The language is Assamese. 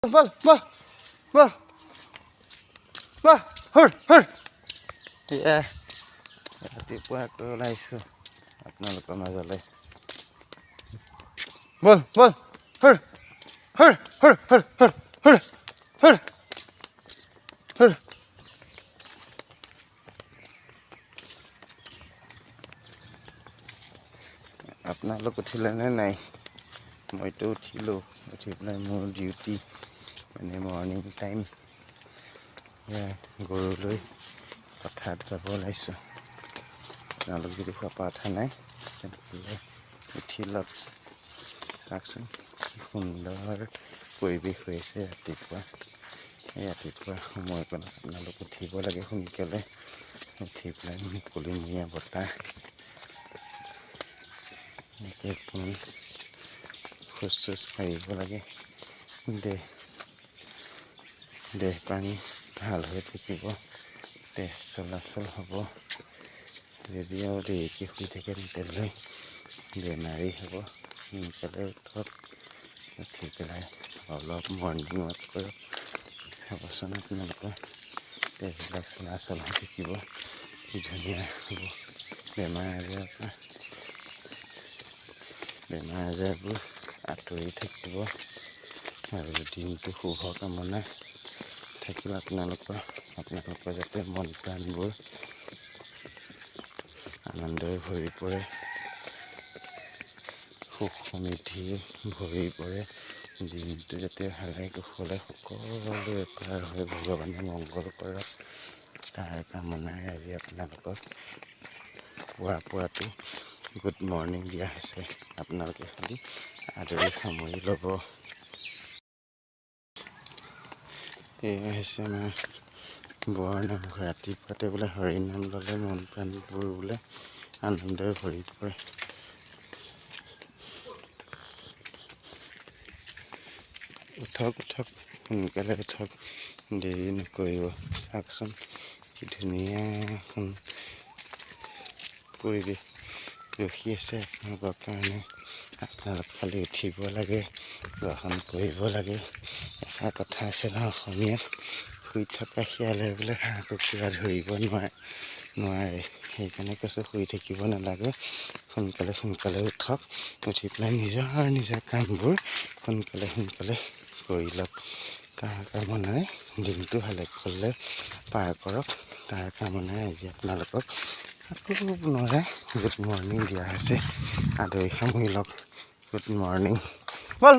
বল বল বল বল হুৰ হুৰ এয়া ৰাতিপুৱা আকৌ ওলাইছোঁ আপোনালোকৰ মাজলৈ বল বল হুৰ হুৰ হুৰ হুৰ হুৰ হুৰ হুৰ হুৰ আপোনালোক উঠিলেনে নাই মইতো উঠিলোঁ উঠি পেলাই মোৰ ডিউটি মানে মৰ্ণিং টাইম গৰুলৈ পথাৰত যাব ওলাইছোঁ আপোনালোক যদি খোৱা উঠা নাই তেনেহ'লে উঠি লওক চাওকচোন কি সুন্দৰ পৰিৱেশ হৈ আছে ৰাতিপুৱা এই ৰাতিপুৱা সময়কণ আপোনালোক উঠিব লাগে সোনকালে উঠি পেলাই মুকলিমূৰীয়া বতাহ অকণমান খোজ চোজ কাঢ়িব লাগে দেহ পানী ভাল হৈ থাকিব তেজ চলাচল হ'ব যদি আৰু দেৰিকৈ শুই থাকে তেতিয়াহ'লে বেমাৰী হ'ব সোনকালে উঠক উঠি পেলাই অলপ মৰ্ণিং ৱাক কৰক চাবচোন আপোনালোকৰ তেজবিলাক চলাচল হৈ থাকিব কি ধুনীয়া হ'ব বেমাৰ আজাৰবোৰ আঁতৰি থাকিব আৰু দিনটো শুভ কামনা থাকিব আপোনালোকৰ যাতে মন প্ৰাণবোৰ আনন্দৰে ভৰি পৰে সুখ সমৃদ্ধি ভৰি পৰে দিনটো যাতে ভালে কুশলে সকলোৰে পাৰ হৈ ভগৱানে মংগল কৰক তাৰ কামনাৰে আজি আপোনালোকক পুৱাটো গুড মৰ্ণিং দিয়া হৈছে আপোনালোকে খালি আদৰি সামৰি ল'ব এয়া হৈছে আমাৰ বৰনামঘৰ ৰাতিপুৱাতে বোলে হৰি নাম ল'লে মন প্ৰাণবোৰ বোলে আনন্দৰে ভৰি পৰে উঠক সোনকালে উঠক দেৰি নকৰিব চাওকচোন কি ধুনীয়া এখন পৰিৱেশ ৰখি আছে আপোনালোকৰ কাৰণে আপোনালোক খালি উঠিব লাগে গ্ৰহণ কৰিব লাগে এষাৰ কথা আছে ন অসমীয়াত শুই থকা শিয়ালে বোলে হাঁহ কুকুৰা ধৰিব নোৱাৰে সেইকাৰণে কৈছোঁ শুই থাকিব নালাগে সোনকালে উঠক উঠি পেলাই নিজৰ কামবোৰ সোনকালে কৰি লওক তাৰ কামনাৰে দিনটো ভালে কুশলে পাৰ কৰক তাৰ কামনাৰে আজি আপোনালোকক আকৌ পুনৰাই গুড মৰ্ণিং দিয়া হৈছে আদৰি সামৰি লওক গুড মৰ্ণিং বল